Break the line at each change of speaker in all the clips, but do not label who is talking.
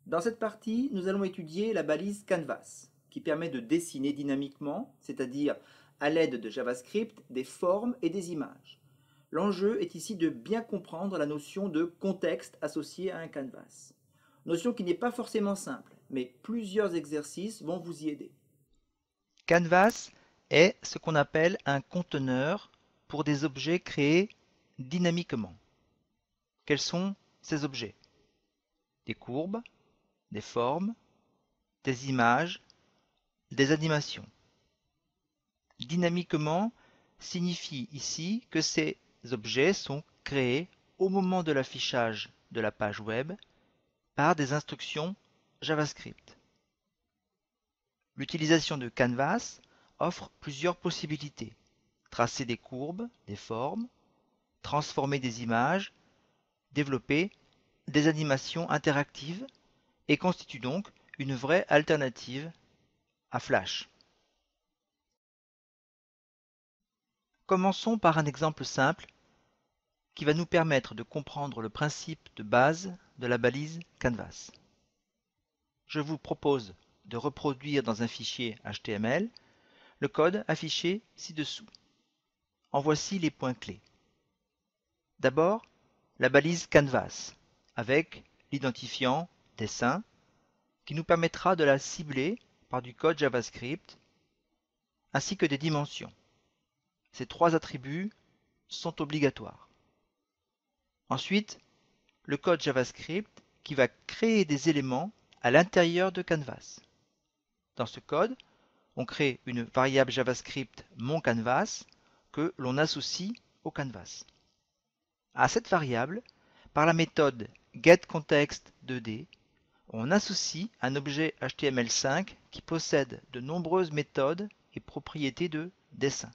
Dans cette partie, nous allons étudier la balise Canvas, qui permet de dessiner dynamiquement, c'est-à-dire à l'aide de JavaScript, des formes et des images. L'enjeu est ici de bien comprendre la notion de contexte associée à un canvas. Notion qui n'est pas forcément simple, mais plusieurs exercices vont vous y aider.
Canvas est ce qu'on appelle un conteneur pour des objets créés dynamiquement. Quels sont ces objets? Des courbes, des formes, des images, des animations. Dynamiquement signifie ici que ces objets sont créés au moment de l'affichage de la page web par des instructions JavaScript. L'utilisation de Canvas offre plusieurs possibilités. Tracer des courbes, des formes, transformer des images, développer des animations interactives et constitue donc une vraie alternative à Flash. Commençons par un exemple simple qui va nous permettre de comprendre le principe de base de la balise Canvas. Je vous propose de reproduire dans un fichier HTML le code affiché ci-dessous. En voici les points clés. D'abord, la balise Canvas avec l'identifiant dessin qui nous permettra de la cibler par du code JavaScript ainsi que des dimensions. Ces trois attributs sont obligatoires. Ensuite, le code JavaScript qui va créer des éléments à l'intérieur de Canvas. Dans ce code, on crée une variable JavaScript monCanvas que l'on associe au canvas. À cette variable, par la méthode getContext2D, on associe un objet HTML5 qui possède de nombreuses méthodes et propriétés de dessin.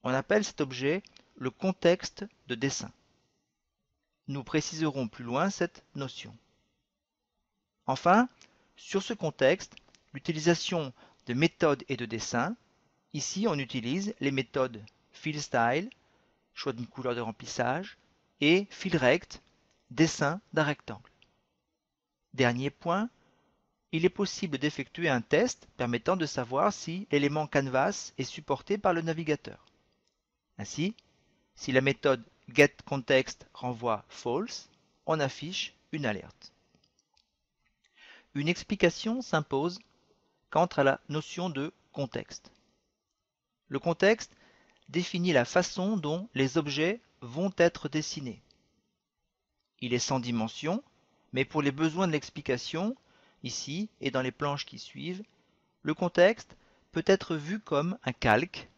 On appelle cet objet le contexte de dessin. Nous préciserons plus loin cette notion. Enfin, sur ce contexte, l'utilisation de méthodes et de dessins. Ici, on utilise les méthodes fillStyle, choix d'une couleur de remplissage, et fillRect, dessin d'un rectangle. Dernier point, il est possible d'effectuer un test permettant de savoir si l'élément Canvas est supporté par le navigateur. Ainsi, si la méthode getContext renvoie false, on affiche une alerte. Une explication s'impose quant à la notion de contexte. Le contexte définit la façon dont les objets vont être dessinés. Il est sans dimension, mais pour les besoins de l'explication, ici et dans les planches qui suivent, le contexte peut être vu comme un calque,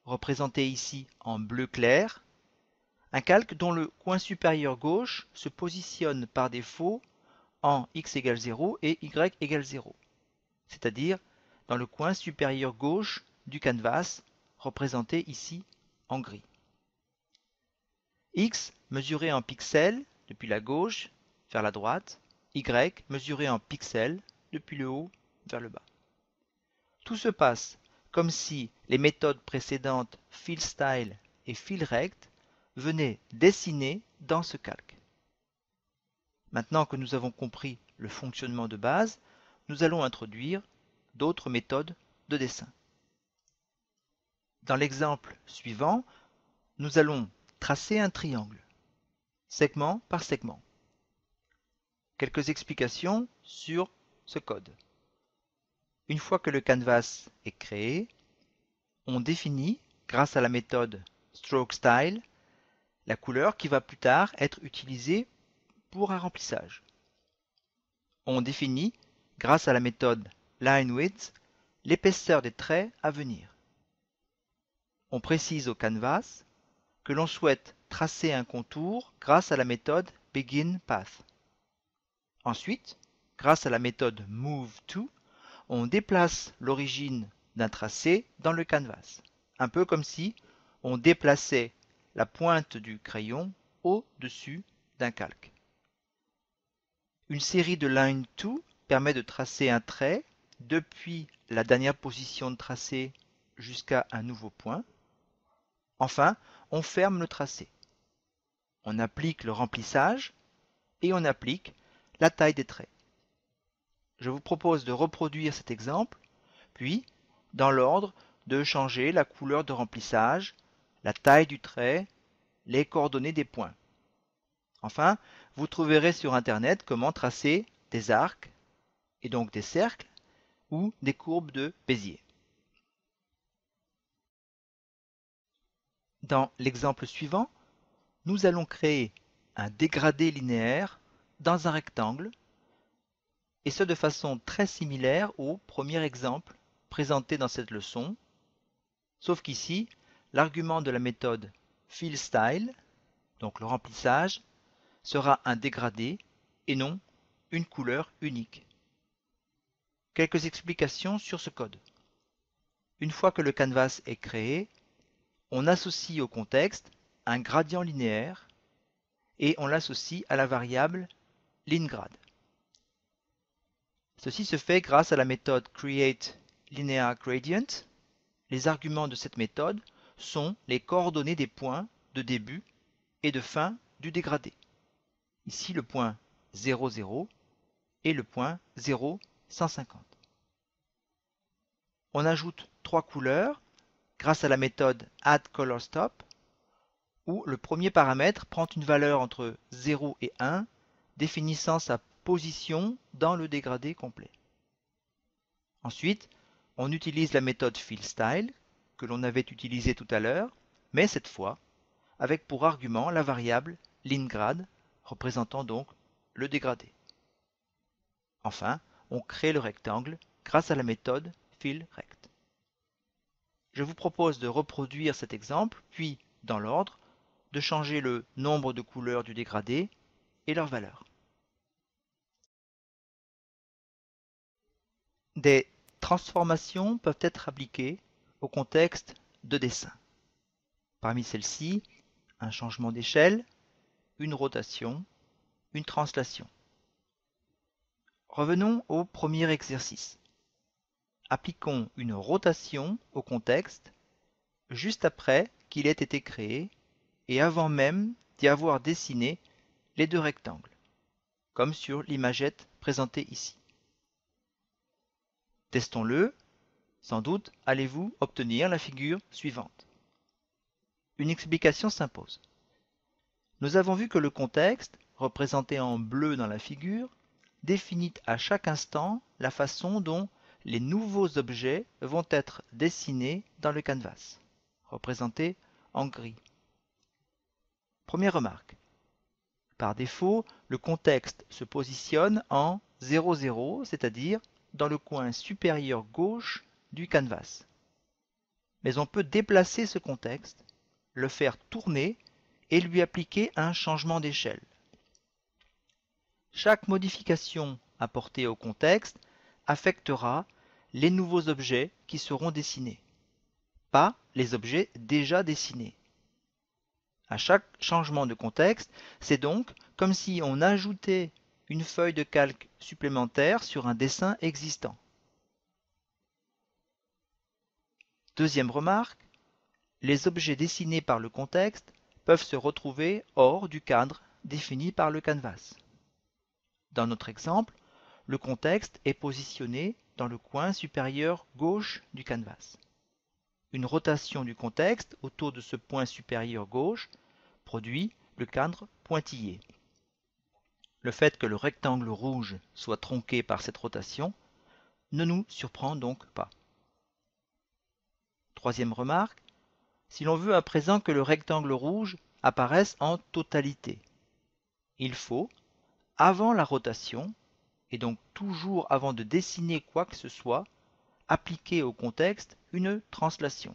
représenté ici en bleu clair, un calque dont le coin supérieur gauche se positionne par défaut en x égale 0 et y égale 0, c'est-à-dire dans le coin supérieur gauche du canvas, représenté ici en gris. X mesuré en pixels depuis la gauche vers la droite, Y mesuré en pixels depuis le haut vers le bas. Tout se passe comme si les méthodes précédentes fillStyle et fillRect venaient dessiner dans ce calque. Maintenant que nous avons compris le fonctionnement de base, nous allons introduire d'autres méthodes de dessin. Dans l'exemple suivant, nous allons tracer un triangle, segment par segment. Quelques explications sur ce code. Une fois que le canvas est créé, on définit, grâce à la méthode strokeStyle, la couleur qui va plus tard être utilisée pour un remplissage. On définit, grâce à la méthode lineWidth, l'épaisseur des traits à venir. On précise au canvas que l'on souhaite tracer un contour grâce à la méthode beginPath. Ensuite, grâce à la méthode moveTo, on déplace l'origine d'un tracé dans le canvas, un peu comme si on déplaçait la pointe du crayon au-dessus d'un calque. Une série de line_to permet de tracer un trait depuis la dernière position de tracé jusqu'à un nouveau point. Enfin, on ferme le tracé. On applique le remplissage et on applique la taille des traits. Je vous propose de reproduire cet exemple, puis, dans l'ordre, de changer la couleur de remplissage, la taille du trait, les coordonnées des points. Enfin, vous trouverez sur Internet comment tracer des arcs, et donc des cercles, ou des courbes de Bézier. Dans l'exemple suivant, nous allons créer un dégradé linéaire dans un rectangle, et ce de façon très similaire au premier exemple présenté dans cette leçon, sauf qu'ici, l'argument de la méthode FillStyle, donc le remplissage, sera un dégradé et non une couleur unique. Quelques explications sur ce code. Une fois que le canvas est créé, on associe au contexte un gradient linéaire et on l'associe à la variable lineGrad. Ceci se fait grâce à la méthode createLinearGradient. Les arguments de cette méthode sont les coordonnées des points de début et de fin du dégradé. Ici le point 0, 0 et le point 0, 150. On ajoute 3 couleurs grâce à la méthode addColorStop, où le premier paramètre prend une valeur entre 0 et 1, définissant sa position dans le dégradé complet. Ensuite, on utilise la méthode FillStyle, que l'on avait utilisée tout à l'heure, mais cette fois, avec pour argument la variable lineGrad, représentant donc le dégradé. Enfin, on crée le rectangle grâce à la méthode FillRect. Je vous propose de reproduire cet exemple, puis, dans l'ordre, de changer le nombre de couleurs du dégradé et leur valeur. Des transformations peuvent être appliquées au contexte de dessin. Parmi celles-ci, un changement d'échelle, une rotation, une translation. Revenons au premier exercice. Appliquons une rotation au contexte juste après qu'il ait été créé et avant même d'y avoir dessiné les deux rectangles, comme sur l'imagette présentée ici. Testons-le, sans doute allez-vous obtenir la figure suivante. Une explication s'impose. Nous avons vu que le contexte, représenté en bleu dans la figure, définit à chaque instant la façon dont les nouveaux objets vont être dessinés dans le canvas, représenté en gris. Première remarque. Par défaut, le contexte se positionne en 0, 0, c'est-à-dire dans le coin supérieur gauche du canvas. Mais on peut déplacer ce contexte, le faire tourner et lui appliquer un changement d'échelle. Chaque modification apportée au contexte affectera les nouveaux objets qui seront dessinés, pas les objets déjà dessinés. À chaque changement de contexte, c'est donc comme si on ajoutait une feuille de calque supplémentaire sur un dessin existant. Deuxième remarque, les objets dessinés par le contexte peuvent se retrouver hors du cadre défini par le canvas. Dans notre exemple, le contexte est positionné dans le coin supérieur gauche du canvas. Une rotation du contexte autour de ce point supérieur gauche produit le cadre pointillé. Le fait que le rectangle rouge soit tronqué par cette rotation ne nous surprend donc pas. Troisième remarque, si l'on veut à présent que le rectangle rouge apparaisse en totalité, il faut, avant la rotation, et donc toujours avant de dessiner quoi que ce soit, appliquer au contexte une translation,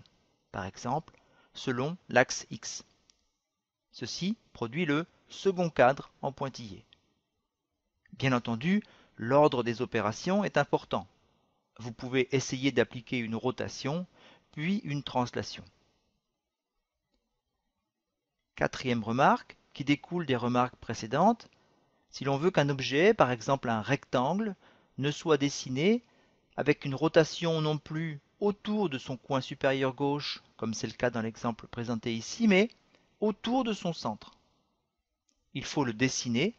par exemple selon l'axe X. Ceci produit le second cadre en pointillé. Bien entendu, l'ordre des opérations est important. Vous pouvez essayer d'appliquer une rotation, puis une translation. Quatrième remarque, qui découle des remarques précédentes, si l'on veut qu'un objet, par exemple un rectangle, ne soit dessiné avec une rotation non plus autour de son coin supérieur gauche, comme c'est le cas dans l'exemple présenté ici, mais autour de son centre. Il faut le dessiner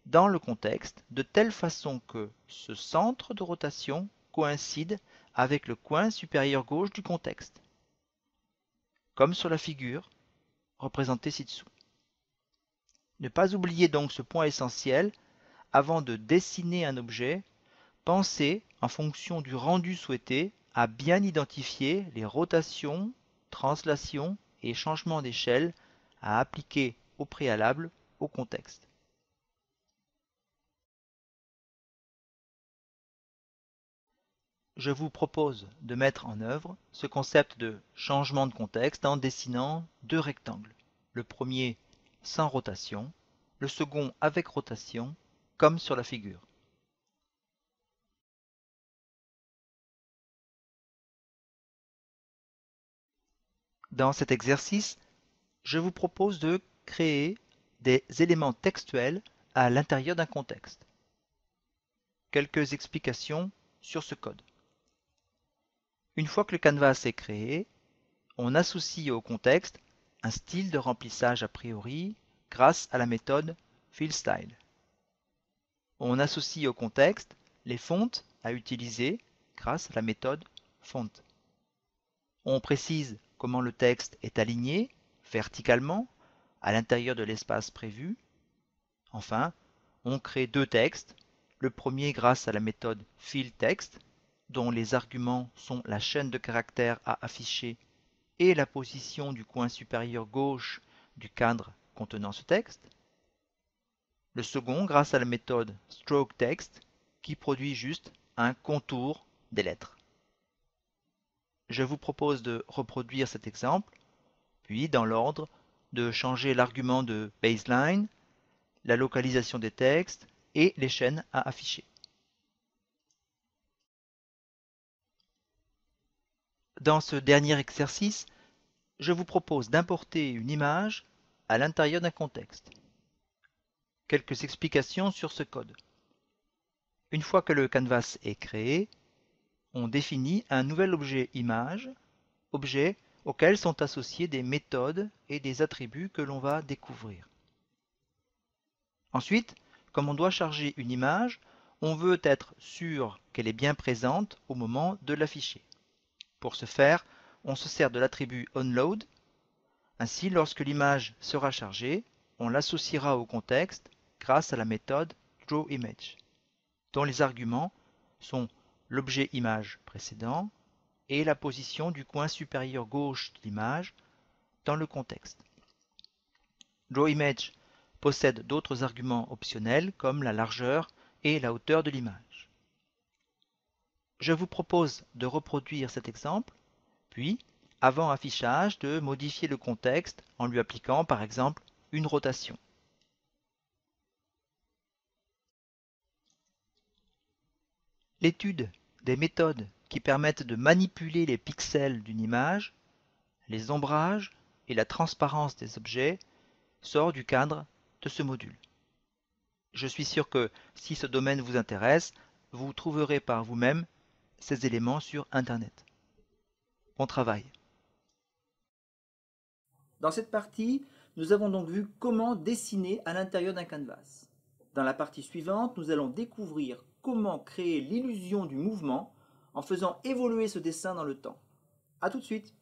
dans le contexte de telle façon que ce centre de rotation coïncide avec le coin supérieur gauche du contexte, comme sur la figure représentée ci-dessous. Ne pas oublier donc ce point essentiel: avant de dessiner un objet, pensez, en fonction du rendu souhaité, à bien identifier les rotations, translations et changements d'échelle à appliquer au préalable au contexte. Je vous propose de mettre en œuvre ce concept de changement de contexte en dessinant deux rectangles. Le premier sans rotation, le second avec rotation, comme sur la figure. Dans cet exercice, je vous propose de créer des éléments textuels à l'intérieur d'un contexte. Quelques explications sur ce code. Une fois que le canvas est créé, on associe au contexte un style de remplissage a priori grâce à la méthode fillStyle. On associe au contexte les fontes à utiliser grâce à la méthode font. On précise comment le texte est aligné verticalement à l'intérieur de l'espace prévu. Enfin, on crée deux textes, le premier grâce à la méthode fillText, dont les arguments sont la chaîne de caractères à afficher et la position du coin supérieur gauche du cadre contenant ce texte. Le second grâce à la méthode strokeText, qui produit juste un contour des lettres. Je vous propose de reproduire cet exemple, puis dans l'ordre, de changer l'argument de baseline, la localisation des textes et les chaînes à afficher. Dans ce dernier exercice, je vous propose d'importer une image à l'intérieur d'un contexte. Quelques explications sur ce code. Une fois que le canvas est créé, on définit un nouvel objet image, objet auquel sont associés des méthodes et des attributs que l'on va découvrir. Ensuite, comme on doit charger une image, on veut être sûr qu'elle est bien présente au moment de l'afficher. Pour ce faire, on se sert de l'attribut onload. Ainsi, lorsque l'image sera chargée, on l'associera au contexte grâce à la méthode drawImage, dont les arguments sont l'objet image précédent et la position du coin supérieur gauche de l'image dans le contexte. drawImage possède d'autres arguments optionnels comme la largeur et la hauteur de l'image. Je vous propose de reproduire cet exemple, puis, avant affichage, de modifier le contexte en lui appliquant par exemple une rotation. L'étude des méthodes qui permettent de manipuler les pixels d'une image, les ombrages et la transparence des objets sort du cadre de ce module. Je suis sûr que si ce domaine vous intéresse, vous trouverez par vous-même ces éléments sur Internet. Bon travail.
Dans cette partie, nous avons donc vu comment dessiner à l'intérieur d'un canvas. Dans la partie suivante, nous allons découvrir comment créer l'illusion du mouvement en faisant évoluer ce dessin dans le temps. A tout de suite!